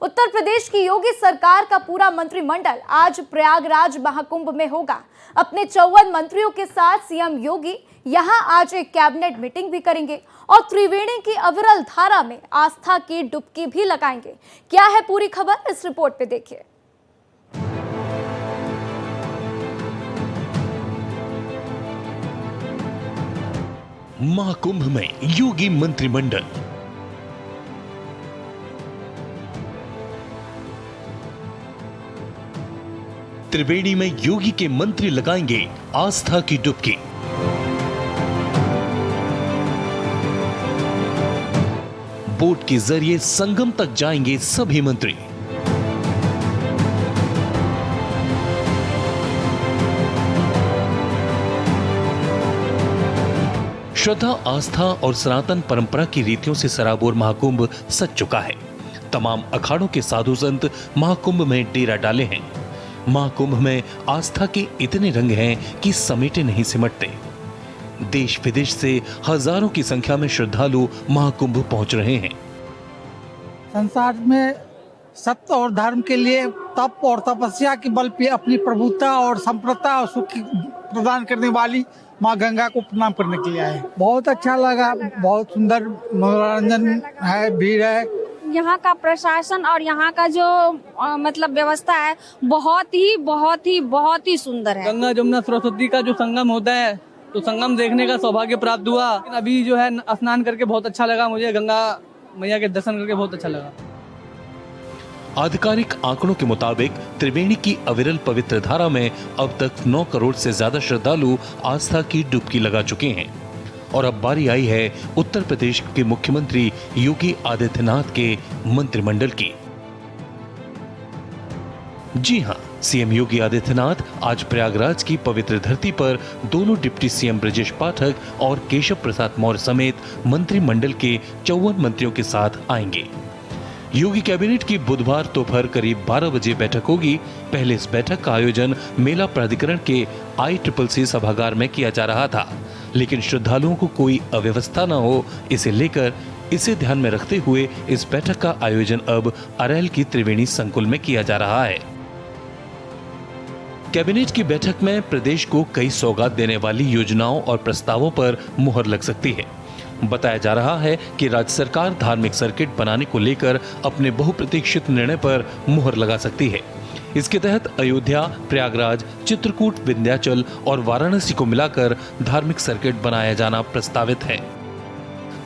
उत्तर प्रदेश की योगी सरकार का पूरा मंत्रिमंडल आज प्रयागराज महाकुंभ में होगा। अपने 54 मंत्रियों के साथ सीएम योगी यहां आज एक कैबिनेट मीटिंग भी करेंगे और त्रिवेणी की अविरल धारा में आस्था की डुबकी भी लगाएंगे। क्या है पूरी खबर, इस रिपोर्ट पे देखिए। महाकुंभ में योगी मंत्रिमंडल। त्रिवेणी में योगी के मंत्री लगाएंगे आस्था की डुबकी। बोट के जरिए संगम तक जाएंगे सभी मंत्री। श्रद्धा, आस्था और सनातन परंपरा की रीतियों से सराबोर महाकुंभ सज चुका है। तमाम अखाड़ों के साधु संत महाकुंभ में डेरा डाले हैं। महाकुंभ में आस्था के इतने रंग हैं कि समेटे नहीं सिमटते। देश विदेश से हजारों की संख्या में श्रद्धालु महाकुंभ पहुंच रहे हैं। संसार में सत्य और धर्म के लिए तप और तपस्या के बल पे अपनी प्रभुता और संप्रभुता और सुख प्रदान करने वाली माँ गंगा को प्रणाम करने के लिए आए। बहुत अच्छा लगा, बहुत सुंदर मनोरंजन है, भीड़ है। यहाँ का प्रशासन और यहाँ का जो मतलब व्यवस्था है बहुत ही सुंदर है। गंगा जमुना सरस्वती का जो संगम होता है तो संगम देखने का सौभाग्य प्राप्त हुआ। अभी जो है स्नान करके बहुत अच्छा लगा, मुझे गंगा मैया के दर्शन करके बहुत अच्छा लगा। आधिकारिक आंकड़ों के मुताबिक त्रिवेणी की अविरल पवित्र धारा में अब तक 9 करोड़ से ज्यादा श्रद्धालु आस्था की डुबकी लगा चुके हैं। और अब बारी आई है उत्तर प्रदेश के मुख्यमंत्री योगी आदित्यनाथ के मंत्रिमंडल की। जी हां, सीएम योगी आदित्यनाथ आज प्रयागराज की पवित्र धरती पर दोनों डिप्टी सीएम ब्रजेश पाठक और केशव प्रसाद मौर्य समेत मंत्रिमंडल के 54 मंत्रियों के साथ आएंगे। योगी कैबिनेट की बुधवार दोपहर करीब 12 बजे बैठक होगी। पहले इस बैठक का आयोजन मेला प्राधिकरण के ICCC सभागार में किया जा रहा था, लेकिन श्रद्धालुओं को कोई अव्यवस्था न हो, इसे ध्यान में रखते हुए इस बैठक का आयोजन अब अरैल की त्रिवेणी संकुल में किया जा रहा है। कैबिनेट की बैठक में प्रदेश को कई सौगात देने वाली योजनाओं और प्रस्तावों पर मुहर लग सकती है। बताया जा रहा है कि राज्य सरकार धार्मिक सर्किट बनाने को लेकर अपने बहुप्रतीक्षित निर्णय पर मुहर लगा सकती है। इसके तहत अयोध्या, प्रयागराज, चित्रकूट, विंध्याचल और वाराणसी को मिलाकर धार्मिक सर्किट बनाया जाना प्रस्तावित है।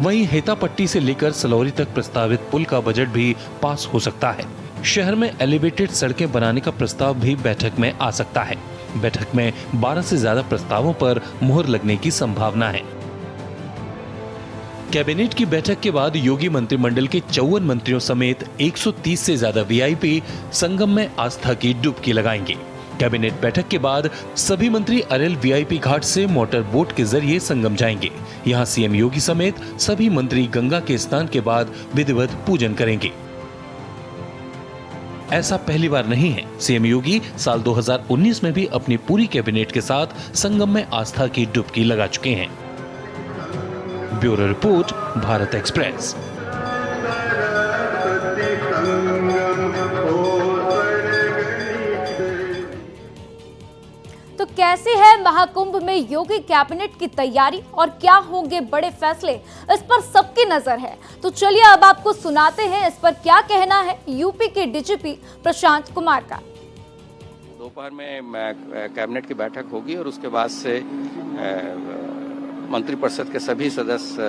वहीं हेतापट्टी से लेकर सलौरी तक प्रस्तावित पुल का बजट भी पास हो सकता है। शहर में एलिवेटेड सड़कें बनाने का प्रस्ताव भी बैठक में आ सकता है। बैठक में 12 से ज्यादा प्रस्तावों पर मुहर लगने की संभावना है। कैबिनेट की बैठक के बाद योगी मंत्रिमंडल के 54 मंत्रियों समेत 130 से ज्यादा VIP संगम में आस्था की डुबकी लगाएंगे। कैबिनेट बैठक के बाद सभी मंत्री अरेल VIP घाट से मोटर बोट के जरिए संगम जाएंगे। यहां सीएम योगी समेत सभी मंत्री गंगा के स्नान के बाद विधिवत पूजन करेंगे। ऐसा पहली बार नहीं है। सीएम योगी साल 2019 में भी अपनी पूरी कैबिनेट के साथ संगम में आस्था की डुबकी लगा चुके हैं। Bureau report, Bharat express. तो कैसी है महाकुंभ में योगी कैबिनेट की तैयारी और क्या होंगे बड़े फैसले, इस पर सबकी नजर है। तो चलिए अब आपको सुनाते हैं इस पर क्या कहना है यूपी के DGP प्रशांत कुमार का। दोपहर में कैबिनेट की बैठक होगी और उसके बाद से मंत्रिपरिषद के सभी सदस्य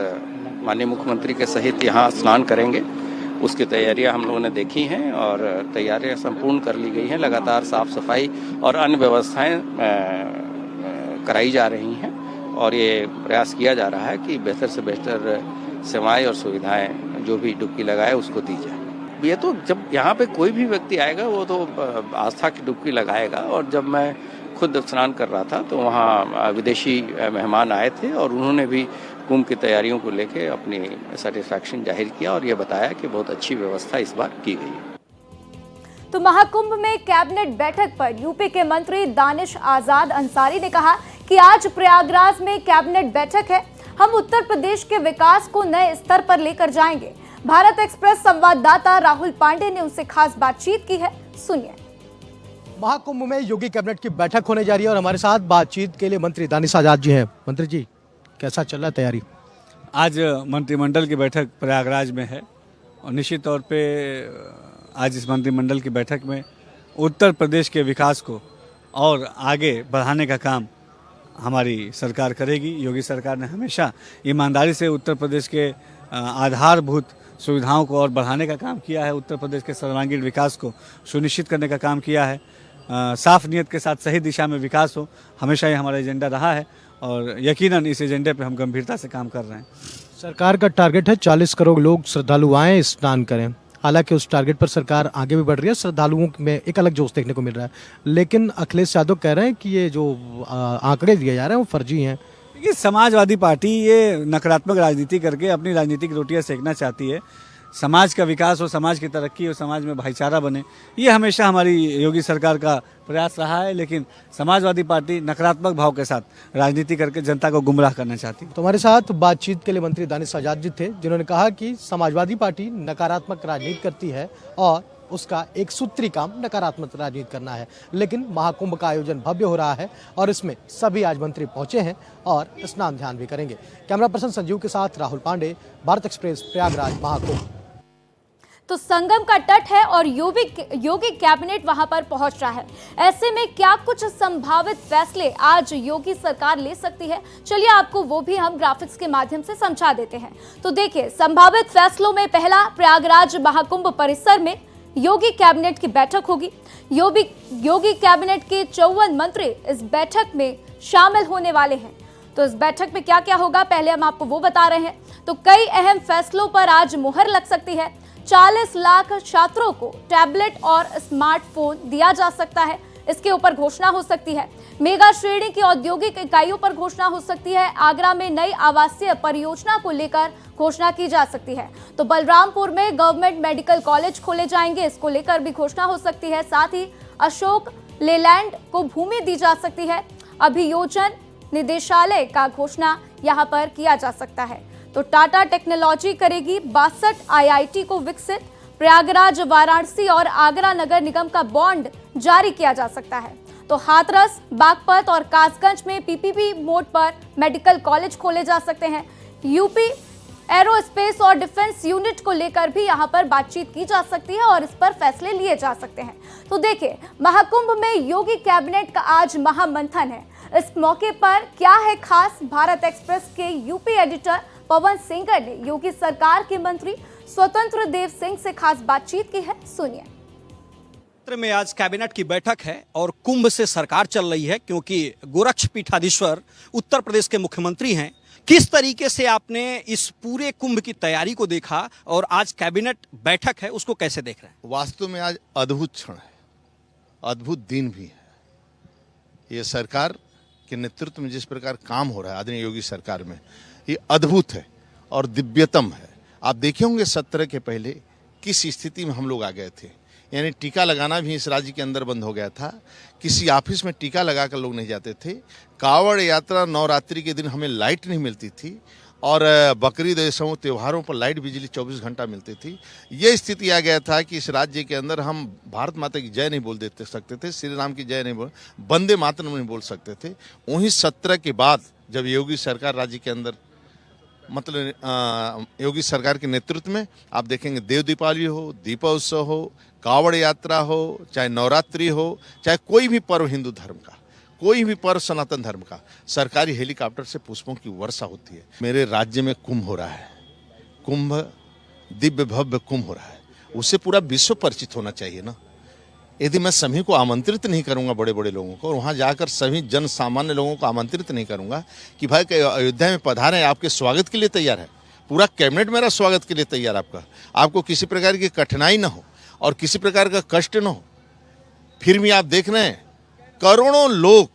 माननीय मुख्यमंत्री के सहित यहाँ स्नान करेंगे। उसकी तैयारियां हम लोगों ने देखी हैं और तैयारियां संपूर्ण कर ली गई हैं। लगातार साफ सफाई और अन्य व्यवस्थाएं कराई जा रही हैं और ये प्रयास किया जा रहा है कि बेहतर से बेहतर सेवाएं और सुविधाएं जो भी डुबकी लगाए उसको दी जाए। ये तो जब यहाँ पे कोई भी व्यक्ति आएगा वो तो आस्था की डुबकी लगाएगा। और जब मैं खुद स्नान कर रहा था तो वहाँ विदेशी मेहमान आए थे और उन्होंने भी कुंभ की तैयारियों को लेके अपनी सेटिस्फैक्शन जाहिर किया और ये बताया कि बहुत अच्छी व्यवस्था इस बार की गई है। तो महाकुंभ में कैबिनेट बैठक पर यूपी के मंत्री दानिश आजाद अंसारी ने कहा कि आज प्रयागराज में कैबिनेट बैठक है। हम उत्तर प्रदेश के विकास को नए स्तर पर लेकर जाएंगे। भारत एक्सप्रेस संवाददाता राहुल पांडे ने उनसे खास बातचीत की है, सुनिए। महाकुंभ में योगी कैबिनेट की बैठक होने जा रही है और हमारे साथ बातचीत के लिए मंत्री दानिश आजाद जी हैं। मंत्री जी, कैसा चल रहा है तैयारी? आज मंत्रिमंडल की बैठक प्रयागराज में है और निश्चित तौर पे आज इस मंत्रिमंडल की बैठक में उत्तर प्रदेश के विकास को और आगे बढ़ाने का काम हमारी सरकार करेगी। योगी सरकार ने हमेशा ईमानदारी से उत्तर प्रदेश के आधारभूत सुविधाओं को और बढ़ाने का काम किया है। उत्तर प्रदेश के सर्वांगीण विकास को सुनिश्चित करने का काम किया है। साफ नियत के साथ सही दिशा में विकास हो, हमेशा ये हमारा एजेंडा रहा है और यकीनन इस एजेंडे पे हम गंभीरता से काम कर रहे हैं। सरकार का टारगेट है 40 करोड़ लोग श्रद्धालु आएँ, स्नान करें। हालांकि उस टारगेट पर सरकार आगे भी बढ़ रही है, श्रद्धालुओं में एक अलग जोश देखने को मिल रहा है, लेकिन अखिलेश यादव कह रहे हैं कि ये जो आंकड़े दिए जा रहे हैं वो फर्जी हैं। देखिए, समाजवादी पार्टी ये नकारात्मक राजनीति करके अपनी राजनीतिक रोटियां सेकना चाहती है। समाज का विकास हो, समाज की तरक्की हो, समाज में भाईचारा बने, ये हमेशा हमारी योगी सरकार का प्रयास रहा है। लेकिन समाजवादी पार्टी नकारात्मक भाव के साथ राजनीति करके जनता को गुमराह करना चाहती है। तो हमारे साथ बातचीत के लिए मंत्री दानिश आजाद जी थे, जिन्होंने कहा कि समाजवादी पार्टी नकारात्मक राजनीति करती है और उसका एक सूत्री काम नकारात्मक राजनीति करना है। लेकिन महाकुंभ का आयोजन भव्य हो रहा है और इसमें सभी आज मंत्री पहुंचे हैं और स्नान ध्यान भी करेंगे। कैमरा पर्सन संजीव के साथ राहुल पांडे, भारत एक्सप्रेस, प्रयागराज महाकुंभ। तो संगम का तट है और योगी कैबिनेट वहां पर पहुंच रहा है। ऐसे में क्या कुछ संभावित फैसले आज योगी सरकार ले सकती है, चलिए आपको वो भी हम ग्राफिक्स के माध्यम से समझा देते हैं। तो देखिए, संभावित फैसलों में पहला, प्रयागराज महाकुंभ परिसर में योगी कैबिनेट की बैठक होगी। योगी कैबिनेट के 54 मंत्री इस बैठक में शामिल होने वाले हैं। तो इस बैठक में क्या क्या होगा, पहले हम आपको वो बता रहे हैं। तो कई अहम फैसलों पर आज मुहर लग सकती है। 40 लाख छात्रों को टैबलेट और स्मार्टफोन दिया जा सकता है, इसके ऊपर घोषणा हो सकती है। मेगा श्रेणी की औद्योगिक इकाइयों पर घोषणा हो सकती है। आगरा में नई आवासीय परियोजना को लेकर घोषणा की जा सकती है। तो बलरामपुर में गवर्नमेंट मेडिकल कॉलेज खोले जाएंगे, इसको लेकर भी घोषणा हो सकती है। साथ ही अशोक लेलैंड को भूमि दी जा सकती है। अभियोजन निदेशालय का घोषणा यहां पर किया जा सकता है। तो टाटा टेक्नोलॉजी करेगी 62 IIT को विकसित। प्रयागराज, वाराणसी और आगरा नगर निगम का बॉन्ड जारी किया जा सकता है। तो हाथरस, बागपत और कासगंज में PPP मोड पर मेडिकल कॉलेज खोले जा सकते हैं। यूपी एरोस्पेस और डिफेंस यूनिट को लेकर भी यहां पर बातचीत की जा सकती है और इस पर फैसले लिए जा सकते हैं। तो देखिए, महाकुंभ में योगी कैबिनेट का आज महामंथन है। इस मौके पर क्या है खास, भारत एक्सप्रेस के यूपी एडिटर पवन सिंगर ने योगी सरकार के मंत्री स्वतंत्र देव सिंह से खास बातचीत की है, सुनिए। में आज कैबिनेट की बैठक है और कुंभ से सरकार चल रही है, क्योंकि गोरक्षपीठाधीश्वर उत्तर प्रदेश के मुख्यमंत्री हैं। किस तरीके से आपने इस पूरे कुंभ की तैयारी को देखा और आज कैबिनेट बैठक है, उसको कैसे देख रहे हैं? वास्तव में आज अद्भुत क्षण है, अद्भुत दिन भी है। ये सरकार के नेतृत्व में जिस प्रकार काम हो रहा है आदरणीय योगी सरकार में, ये अद्भुत है और दिव्यतम है। आप देखे होंगे 17 के पहले किस स्थिति में हम लोग आ गए थे, यानी टीका लगाना भी इस राज्य के अंदर बंद हो गया था। किसी ऑफिस में टीका लगाकर लोग नहीं जाते थे। कावड़ यात्रा नवरात्रि के दिन हमें लाइट नहीं मिलती थी और बकरीद ऐसे त्योहारों पर लाइट बिजली 24 घंटा मिलती थी। ये स्थिति आ गया था कि इस राज्य के अंदर हम भारत माता की जय नहीं बोल देते सकते थे, श्री राम की जय नहीं बोल, वंदे मातरम नहीं बोल सकते थे। वहीं 17 के बाद जब योगी सरकार राज्य के अंदर मतलब योगी सरकार के नेतृत्व में आप देखेंगे देव दीपावली हो, दीपोत्सव हो, कावड़ यात्रा हो, चाहे नवरात्रि हो, चाहे कोई भी पर्व हिंदू धर्म का, कोई भी पर्व सनातन धर्म का, सरकारी हेलीकॉप्टर से पुष्पों की वर्षा होती है। मेरे राज्य में कुंभ हो रहा है, कुंभ दिव्य भव्य कुंभ हो रहा है, उससे पूरा विश्व परिचित होना चाहिए ना। यदि मैं सभी को आमंत्रित नहीं करूंगा, बड़े बड़े लोगों को, और वहाँ जाकर सभी जन सामान्य लोगों को आमंत्रित नहीं करूंगा कि भाई अयोध्या में पधारें, आपके स्वागत के लिए तैयार है, पूरा कैबिनेट मेरा स्वागत के लिए तैयार आपका, आपको किसी प्रकार की कठिनाई ना हो और किसी प्रकार का कष्ट ना हो, फिर भी आप देख रहे हैं करोड़ों लोग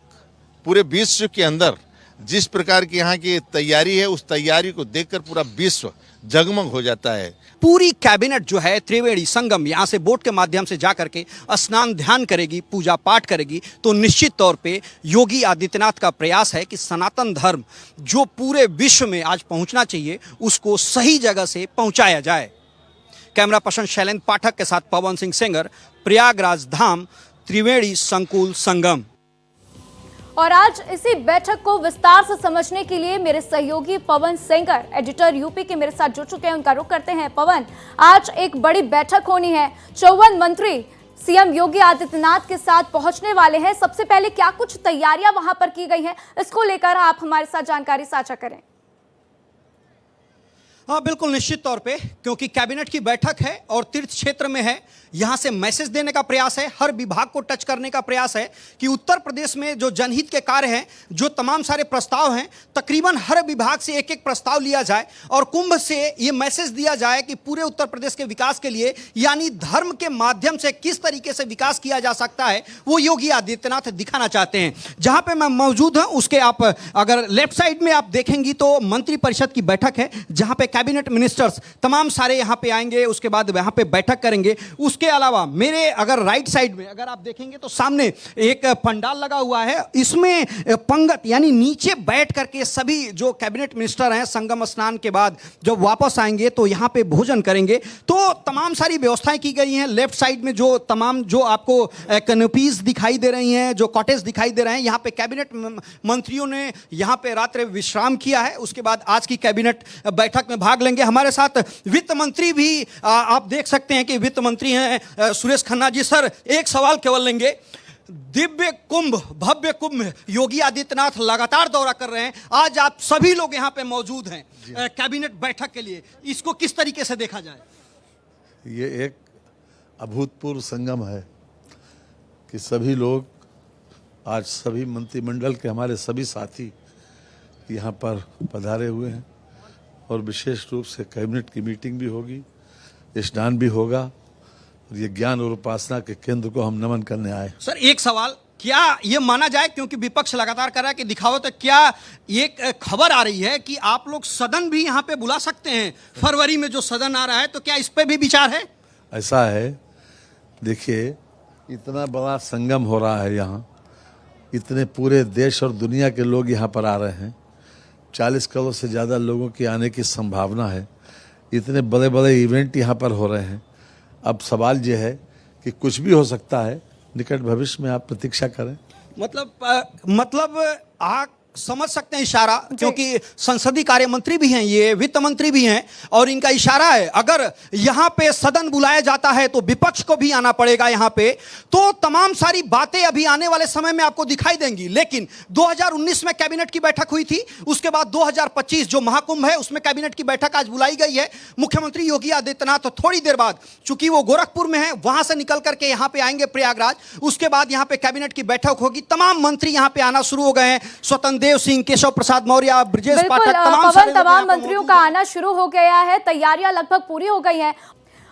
पूरे विश्व के अंदर जिस प्रकार की यहाँ की तैयारी है, उस तैयारी को देखकर पूरा विश्व जगमग हो जाता है। पूरी कैबिनेट जो है त्रिवेणी संगम यहाँ से बोट के माध्यम से जाकर के स्नान ध्यान करेगी, पूजा पाठ करेगी। तो निश्चित तौर पे योगी आदित्यनाथ का प्रयास है कि सनातन धर्म जो पूरे विश्व में आज पहुँचना चाहिए, उसको सही जगह से पहुँचाया जाए। कैमरा पर्सन शैलेंद्र पाठक के साथ पवन सिंह सेंगर, प्रयागराज धाम, त्रिवेणी संकुल संगम। और आज इसी बैठक को विस्तार से समझने के लिए मेरे सहयोगी पवन सेंगर, एडिटर यूपी के मेरे साथ जुड़ चुके हैं। उनका रुख करते हैं। पवन, आज एक बड़ी बैठक होनी है, 54 मंत्री सीएम योगी आदित्यनाथ के साथ पहुंचने वाले हैं। सबसे पहले क्या कुछ तैयारियां वहां पर की गई हैं, इसको लेकर आप हमारे साथ जानकारी साझा करें। हाँ, बिल्कुल निश्चित तौर पे, क्योंकि कैबिनेट की बैठक है और तीर्थ क्षेत्र में है, यहां से मैसेज देने का प्रयास है, हर विभाग को टच करने का प्रयास है कि उत्तर प्रदेश में जो जनहित के कार्य हैं, जो तमाम सारे प्रस्ताव हैं, तकरीबन हर विभाग से एक एक प्रस्ताव लिया जाए और कुंभ से ये मैसेज दिया जाए कि पूरे उत्तर प्रदेश के विकास के लिए, यानी धर्म के माध्यम से किस तरीके से विकास किया जा सकता है, वो योगी आदित्यनाथ दिखाना चाहते हैं। जहां पे मैं मौजूद हूं, उसके आप अगर लेफ्ट साइड में आप देखेंगी तो मंत्रिपरिषद की बैठक है, जहां पे कैबिनेट मिनिस्टर्स तमाम सारे यहां पे आएंगे, उसके बाद वहां पे बैठक करेंगे। उसके अलावा मेरे अगर राइट साइड में अगर आप देखेंगे तो सामने एक पंडाल लगा हुआ है, इसमें पंगत यानी नीचे बैठ करके सभी जो कैबिनेट मिनिस्टर हैं संगम स्नान के बाद जब वापस आएंगे तो यहां पे भोजन करेंगे। तो तमाम सारी व्यवस्थाएं की गई हैं। लेफ्ट साइड में जो तमाम जो आपको कैनोपीज दिखाई दे रही हैं, जो कॉटेज दिखाई दे रहे हैं, यहां पे कैबिनेट मंत्रियों ने यहां पे रात्रि विश्राम किया है। उसके बाद आज की कैबिनेट बैठक में भाग लेंगे। हमारे साथ वित्त मंत्री भी आप देख सकते हैं कि वित्त मंत्री हैं सुरेश खन्ना जी। सर, एक सवाल केवल लेंगे, दिव्य कुंभ, भव्य कुंभ, योगी आदित्यनाथ लगातार दौरा कर रहे हैं, आज आप सभी लोग यहां पे मौजूद हैं कैबिनेट बैठक के लिए, इसको किस तरीके से देखा जाए? ये एक अभूतपूर्व संगम है कि सभी लोग, आज सभी मंत्रिमंडल के हमारे सभी साथी यहाँ पर पधारे हुए हैं और विशेष रूप से कैबिनेट की मीटिंग भी होगी, स्नान भी होगा और ये ज्ञान और उपासना के केंद्र को हम नमन करने आए। सर, एक सवाल, क्या ये माना जाए, क्योंकि विपक्ष लगातार कर रहा है कि दिखाओ, तो क्या एक खबर आ रही है कि आप लोग सदन भी यहाँ पे बुला सकते हैं फरवरी में जो सदन आ रहा है, तो क्या इस पे भी विचार है? ऐसा है, देखिए इतना बड़ा संगम हो रहा है यहाँ, इतने पूरे देश और दुनिया के लोग यहाँ पर आ रहे हैं, 40 करोड़ से ज़्यादा लोगों की आने की संभावना है, इतने बड़े बड़े इवेंट यहाँ पर हो रहे हैं। अब सवाल ये है कि कुछ भी हो सकता है, निकट भविष्य में आप प्रतीक्षा करें। मतलब आप समझ सकते हैं इशारा, क्योंकि संसदीय कार्य मंत्री भी हैं, ये वित्त मंत्री भी हैं, और इनका इशारा है अगर यहां पे सदन बुलाया जाता है तो विपक्ष को भी आना पड़ेगा यहां पे। तो तमाम सारी बातें अभी आने वाले समय में आपको दिखाई देंगी। लेकिन 2019 में कैबिनेट की बैठक हुई थी, उसके बाद 2025 जो महाकुंभ है उसमें कैबिनेट की बैठक आज बुलाई गई है। मुख्यमंत्री योगी आदित्यनाथ थोड़ी देर बाद, चूंकि वो गोरखपुर में है, वहां से निकल करके यहां पे आएंगे प्रयागराज, उसके बाद यहां पे कैबिनेट की बैठक होगी। तमाम मंत्री यहां पे आना शुरू हो गए हैं, स्वतंत्र देव सिंह, केशव प्रसाद मौर्य, ब्रजेश पाठक, तमाम मंत्रियों का आना शुरू हो गया है, तैयारियां लगभग पूरी हो गई हैं।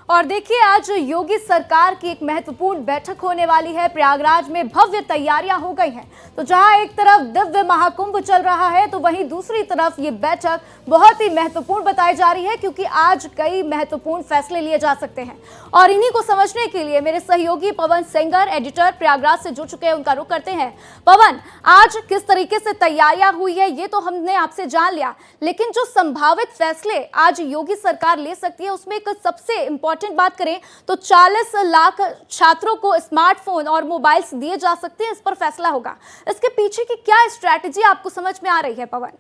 और देखिए, आज योगी सरकार की एक महत्वपूर्ण बैठक होने वाली है। प्रयागराज में भव्य तैयारियां हो गई हैं। तो जहां एक तरफ दिव्य महाकुंभ चल रहा है, तो वहीं दूसरी तरफ ये बैठक बहुत ही महत्वपूर्ण बताई जा रही है, क्योंकि आज कई महत्वपूर्ण फैसले लिए जा सकते हैं। और इन्हीं को समझने के लिए मेरे सहयोगी पवन सेंगर, एडिटर, प्रयागराज से जुड़ चुके हैं, उनका रुख करते हैं। पवन, आज किस तरीके से तैयारियां हुई है ये तो हमने आपसे जान लिया, लेकिन जो संभावित फैसले आज योगी सरकार ले सकती है, उसमें एक सबसे इंपॉर्टेंट बात करें तो 40 लाख छात्रों को स्मार्टफोन और मोबाइल्स दिए जा सकते हैं, इस पर फैसला होगा। इसके पीछे की क्या स्ट्रैटेजी आपको समझ में आ रही है पवन?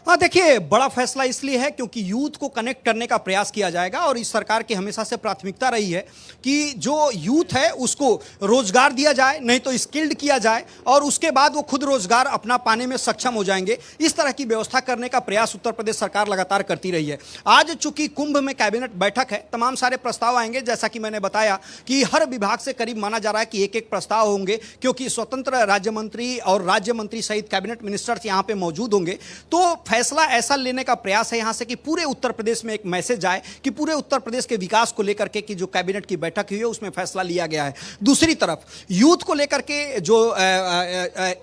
हाँ, देखिए, बड़ा फैसला इसलिए है क्योंकि यूथ को कनेक्ट करने का प्रयास किया जाएगा और इस सरकार की हमेशा से प्राथमिकता रही है कि जो यूथ है उसको रोजगार दिया जाए, नहीं तो स्किल्ड किया जाए और उसके बाद वो खुद रोजगार अपना पाने में सक्षम हो जाएंगे। इस तरह की व्यवस्था करने का प्रयास उत्तर प्रदेश सरकार लगातार करती रही है। आज चूंकि कुंभ में कैबिनेट बैठक है, तमाम सारे प्रस्ताव आएंगे, जैसा कि मैंने बताया कि हर विभाग से करीब माना जा रहा है कि एक एक प्रस्ताव होंगे, क्योंकि स्वतंत्र राज्य मंत्री और राज्य मंत्री सहित कैबिनेट मिनिस्टर्स यहाँ पे मौजूद होंगे। तो फैसला ऐसा लेने का प्रयास है यहां से कि पूरे उत्तर प्रदेश में एक मैसेज आए कि पूरे उत्तर प्रदेश के विकास को लेकर के कि जो कैबिनेट की बैठक हुई है उसमें फैसला लिया गया है। दूसरी तरफ यूथ को लेकर के जो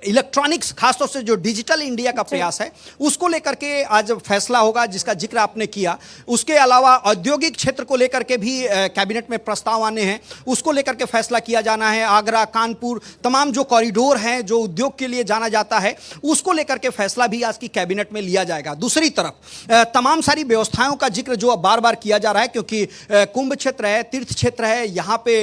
इलेक्ट्रॉनिक्स, खासतौर से जो डिजिटल इंडिया का प्रयास है, उसको लेकर के आज फैसला होगा, जिसका जिक्र आपने किया। उसके अलावा औद्योगिक क्षेत्र को लेकर के भी कैबिनेट में प्रस्ताव आने हैं, उसको लेकर के फैसला किया जाना है। आगरा, कानपुर, तमाम जो कॉरिडोर हैं जो उद्योग के लिए जाना जाता है, उसको लेकर के फैसला भी आज की कैबिनेट में लिया किया जाएगा। दूसरी तरफ तमाम सारी व्यवस्थाओं का जिक्र जो बार बार किया जा रहा है, क्योंकि कुंभ क्षेत्र है, तीर्थ क्षेत्र है, यहाँ पे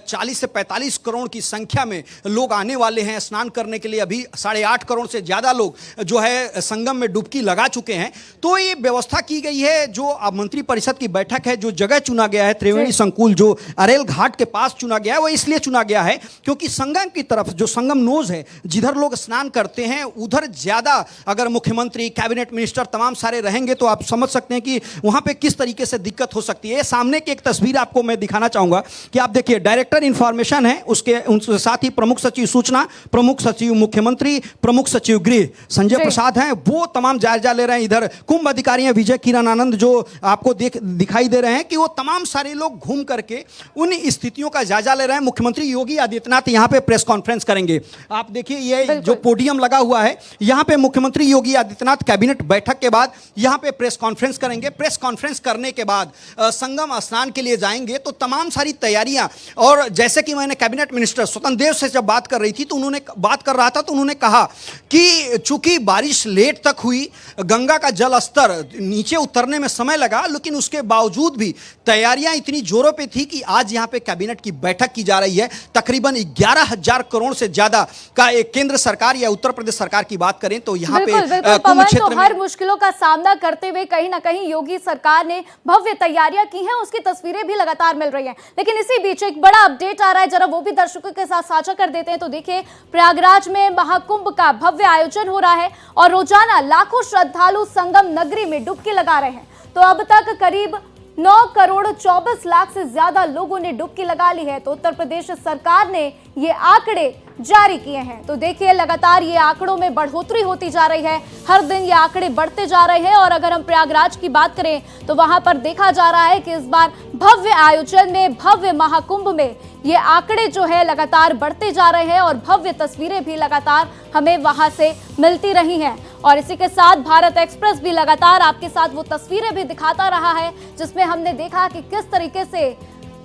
40 से 45 करोड़ की संख्या में लोग आने वाले हैं स्नान करने के लिए। अभी 8.5 करोड़ से ज़्यादा लोग जो है संगम में डुबकी लगा चुके हैं। तो ये व्यवस्था की गई है, जो अब मंत्रिपरिषद की बैठक है, जो जगह चुना गया है त्रिवेणी संकुल जो अरेल घाट के पास चुना गया है, वो इसलिए चुना गया है क्योंकि संगम की तरफ जो संगम नोज है जिधर लोग स्नान करते हैं उधर ज़्यादा अगर मुख्यमंत्री, कैबिनेट मिनिस्टर तमाम सारे रहेंगे तो आप समझ सकते हैं कि वहाँ पे किस तरीके से दिक्कत हो सकती है। सामने की एक तस्वीर आपको मैं दिखाना चाहूँगा कि आप देखिए, डायरेक्टर इन्फॉर्मेशन है, उसके साथ ही प्रमुख सचिव सूचना, प्रमुख सचिव मुख्यमंत्री, प्रमुख सचिव गृह संजय प्रसाद हैं, वो तमाम जायजा ले रहे हैं। इधर कुंभ अधिकारी हैं विजय किरण आनंद जो आपको दिखाई दे रहे हैं कि वो तमाम सारे लोग घूम करके उन स्थितियों का जायजा ले रहे हैं। मुख्यमंत्री योगी आदित्यनाथ यहाँ पे प्रेस कॉन्फ्रेंस करेंगे। आप देखिए, ये जो पोडियम लगा हुआ है, यहाँ पे मुख्यमंत्री योगी आदित्यनाथ कैबिनेट बैठक के बाद यहाँ पे प्रेस कॉन्फ्रेंस करेंगे। प्रेस कॉन्फ्रेंस करने के बाद संगम स्नान के लिए जाएंगे। तो तमाम सारी तैयारियां, और जैसे कि मैंने कैबिनेट मिनिस्टर स्वतंत्र देव से जब बात कर रही थी तो उन्होंने कहा कि चूंकि बारिश लेट तक हुई, गंगा का जल स्तर नीचे उतरने में समय लगा, लेकिन उसके बावजूद भी तैयारियां इतनी जोरों पे थी कि आज यहाँ पे कैबिनेट की बैठक की जा रही है। तकरीबन 11,000 करोड़ से ज्यादा का एक केंद्र सरकार या उत्तर प्रदेश सरकार की बात करें तो यहाँ पे कुंभ क्षेत्र में हर मुश्किलों का सामना करते हुए कहीं ना कहीं योगी सरकार ने भव्य तैयारियां की हैं, उसकी तस्वीरें भी लगातार मिल रही हैं। लेकिन इसी बीच एक बड़ा अपडेट आ रहा है, जरा वो भी दर्शकों के साथ साझा कर देते हैं। तो देखिए, प्रयागराज में महाकुंभ का भव्य आयोजन हो रहा है और रोजाना लाखों श्रद्धालु संगम नगरी में डुबकी लगा रहे हैं। तो अब तक करीब 9 करोड़ 24 लाख से ज्यादा लोगों ने डुबकी लगा ली है। तो उत्तर प्रदेश सरकार ने ये आंकड़े जारी किए हैं। तो देखिए, लगातार ये आंकड़ों में बढ़ोतरी होती जा रही है, हर दिन ये आंकड़े बढ़ते जा रहे हैं। और अगर हम प्रयागराज की बात करें तो वहां पर देखा जा रहा है कि इस बार भव्य आयोजन में, भव्य महाकुंभ में ये आंकड़े जो है लगातार बढ़ते जा रहे हैं और भव्य तस्वीरें भी लगातार हमें वहां से मिलती रही हैं। और इसी के साथ भारत एक्सप्रेस भी लगातार आपके साथ वो तस्वीरें भी दिखाता रहा है जिसमें हमने देखा कि किस तरीके से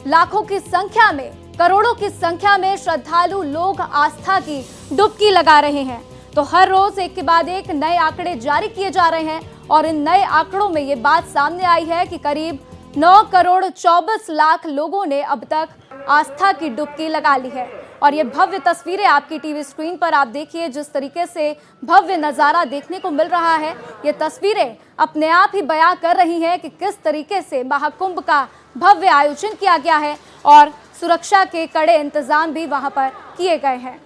लाखों की संख्या में, करोड़ों की संख्या में श्रद्धालु लोग आस्था की डुबकी लगा रहे हैं। तो हर रोज एक के बाद एक नए आंकड़े जारी किए जा रहे हैं और इन नए आंकड़ों में ये बात सामने आई है कि करीब 9 करोड़ 24 लाख लोगों ने अब तक आस्था की डुबकी लगा ली है। और ये भव्य तस्वीरें आपकी टीवी स्क्रीन पर आप देखिए, जिस तरीके से भव्य नज़ारा देखने को मिल रहा है, ये तस्वीरें अपने आप ही बयां कर रही हैं कि किस तरीके से महाकुंभ का भव्य आयोजन किया गया है और सुरक्षा के कड़े इंतजाम भी वहां पर किए गए हैं।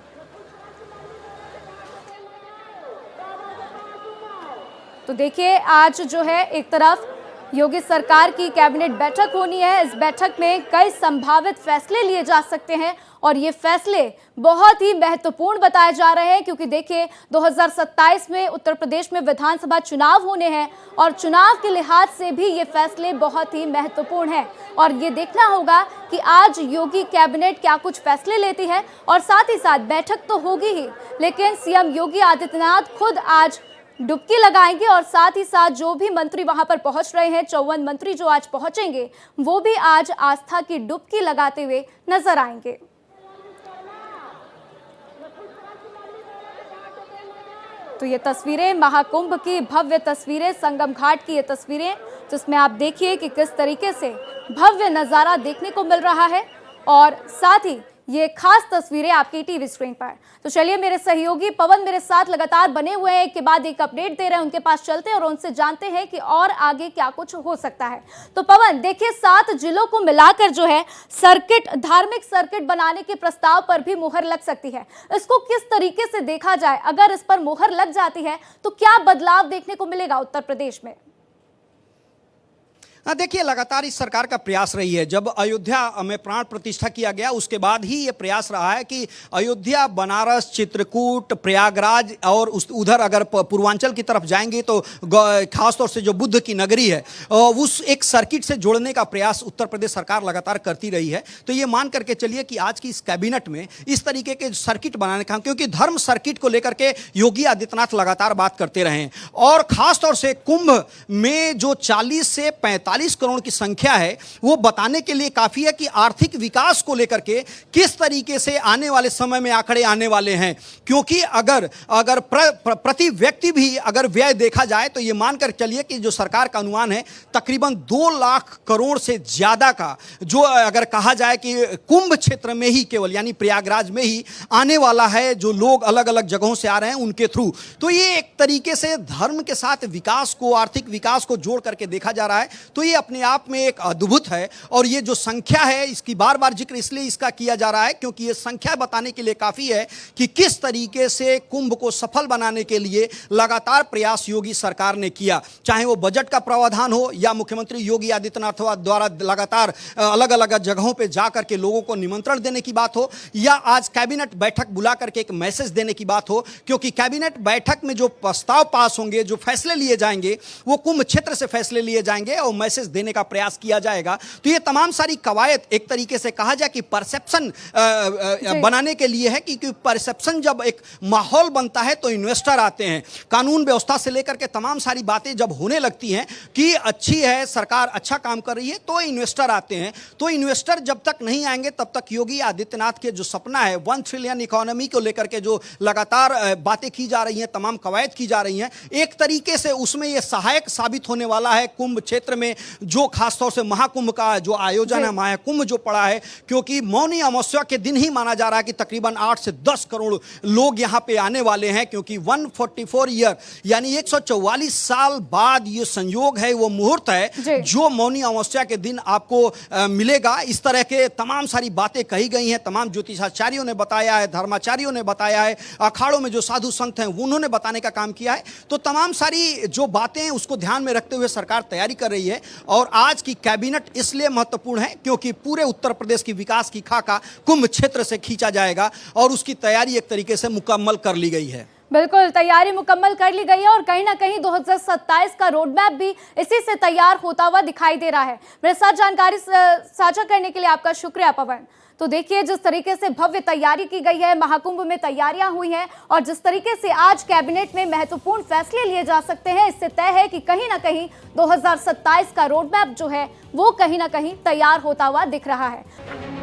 तो देखिए, आज जो है एक तरफ योगी सरकार की कैबिनेट बैठक होनी है। इस बैठक में कई संभावित फैसले लिए जा सकते हैं और ये फैसले बहुत ही महत्वपूर्ण बताए जा रहे हैं क्योंकि देखिए, 2027 में उत्तर प्रदेश में विधानसभा चुनाव होने हैं और चुनाव के लिहाज से भी ये फैसले बहुत ही महत्वपूर्ण हैं। और ये देखना होगा कि आज योगी कैबिनेट क्या कुछ फैसले लेती है और साथ ही साथ बैठक तो होगी ही, लेकिन सीएम योगी आदित्यनाथ खुद आज डुबकी लगाएंगे और साथ ही साथ जो भी मंत्री वहां पर पहुंच रहे हैं, 54 मंत्री जो आज पहुंचेंगे, वो भी आज आस्था की डुबकी लगाते हुए नजर आएंगे। तो ये तस्वीरें महाकुंभ की भव्य तस्वीरें, संगम घाट की ये तस्वीरें, जिसमें आप देखिए कि किस तरीके से भव्य नज़ारा देखने को मिल रहा है और साथ ही ये खास तस्वीरें आपकी टीवी स्क्रीन पर। तो चलिए, मेरे सहयोगी पवन मेरे साथ लगातार बने हुए हैं, एक के बाद एक अपडेट दे रहे हैं, उनके पास चलते हैं और उनसे जानते हैं कि और आगे क्या कुछ हो सकता है। तो पवन, देखिए, 7 जिलों को मिलाकर जो है सर्किट, धार्मिक सर्किट बनाने के प्रस्ताव पर भी मुहर लग सकती है। इसको किस तरीके से देखा जाए? अगर इस पर मुहर लग जाती है तो क्या बदलाव देखने को मिलेगा उत्तर प्रदेश में? देखिए, लगातार इस सरकार का प्रयास रही है। जब अयोध्या में प्राण प्रतिष्ठा किया गया उसके बाद ही ये प्रयास रहा है कि अयोध्या, बनारस, चित्रकूट, प्रयागराज और उधर अगर पूर्वांचल की तरफ जाएंगे तो खासतौर से जो बुद्ध की नगरी है उस एक सर्किट से जोड़ने का प्रयास उत्तर प्रदेश सरकार लगातार करती रही है। तो ये मान करके चलिए कि आज की इस कैबिनेट में इस तरीके के सर्किट बनाने का, क्योंकि धर्म सर्किट को लेकर के योगी आदित्यनाथ लगातार बात करते रहे हैं और खासतौर से कुंभ में जो 40 से 45 145 करोड़ की संख्या है वो बताने के लिए काफी है कि आर्थिक विकास को लेकर के किस तरीके से आने वाले समय में आंकड़े आने वाले हैं। क्योंकि अगर प्रति व्यक्ति भी अगर व्यय देखा जाए तो ये मानकर चलिए कि जो सरकार का अनुमान है तकरीबन 2 लाख करोड़ से ज्यादा का जो अगर कहा जाए कि कुंभ क्षेत्र में ही केवल यानी प्रयागराज में ही आने वाला है, जो लोग अलग अलग जगहों से आ रहे हैं उनके थ्रू। तो ये एक तरीके से धर्म के साथ विकास को, आर्थिक विकास को जोड़ करके देखा जा रहा है। तो ये अपने आप में एक अद्भुत है। और ये जो संख्या है इसकी बार बार जिक्र इसलिए इसका किया जा रहा है क्योंकि ये संख्या बताने के लिए काफी है कि किस तरीके से कुंभ को सफल बनाने के लिए लगातार प्रयास योगी सरकार ने किया। चाहे वो बजट का प्रावधान हो या मुख्यमंत्री योगी आदित्यनाथ द्वारा लगातार अलग अलग जगहों पे जाकर के लोगों को निमंत्रण देने की बात हो, या आज कैबिनेट बैठक बुला करके एक मैसेज देने की बात हो। क्योंकि कैबिनेट बैठक में जो प्रस्ताव पास होंगे, जो फैसले लिए जाएंगे, वो कुंभ क्षेत्र से फैसले लिए जाएंगे और मैसेज देने का प्रयास किया जाएगा। तो ये तमाम सारी कवायद एक तरीके से कहा जाए कि परसेप्शन बनाने के लिए है। क्योंकि परसेप्शन जब एक माहौल बनता है तो इन्वेस्टर आते हैं। कानून व्यवस्था से लेकर के तमाम सारी बातें जब होने लगती हैं कि अच्छी है, सरकार अच्छा काम कर रही है, तो इन्वेस्टर आते हैं। तो इन्वेस्टर जब तक नहीं आएंगे तब तक योगी आदित्यनाथ के जो सपना है 1 ट्रिलियन इकोनॉमी को लेकर के जो लगातार बातें की जा रही हैं, तमाम कवायद की जा रही हैं, एक तरीके से उसमें यह सहायक साबित होने वाला है कुंभ क्षेत्र में जो खासतौर से महाकुंभ का जो आयोजन है, महाकुंभ जो पड़ा है। क्योंकि मौनी अमावस्या के दिन ही माना जा रहा है कि तकरीबन 8 से 10 करोड़ लोग यहां पे आने वाले हैं। क्योंकि 144 ईयर यानी 144 साल बाद ये संयोग है, वो मुहूर्त है जो मौनी अमावस्या के दिन आपको मिलेगा। इस तरह के तमाम सारी बातें कही गई हैं, तमाम ज्योतिषाचार्यों ने बताया है, धर्माचार्यों ने बताया है, अखाड़ों में जो साधु संत हैं उन्होंने बताने का काम किया है। तो तमाम सारी जो बातें हैं उसको ध्यान में रखते हुए सरकार तैयारी कर रही है। और आज की कैबिनेट इसलिए महत्वपूर्ण है क्योंकि पूरे उत्तर प्रदेश की विकास की खाका कुंभ क्षेत्र से खींचा जाएगा और उसकी तैयारी एक तरीके से मुकम्मल कर ली गई है। बिल्कुल, तैयारी मुकम्मल कर ली गई है और कहीं ना कहीं 2027 का रोड मैप भी इसी से तैयार होता हुआ दिखाई दे रहा है। मेरे साथ जानकारी साझा करने के लिए आपका शुक्रिया पवन। तो देखिए जिस तरीके से भव्य तैयारी की गई है, महाकुंभ में तैयारियां हुई हैं और जिस तरीके से आज कैबिनेट में महत्वपूर्ण फैसले लिए जा सकते हैं, इससे तय है कि कहीं ना कहीं 2027 का रोड मैप जो है वो कहीं ना कहीं तैयार होता हुआ दिख रहा है।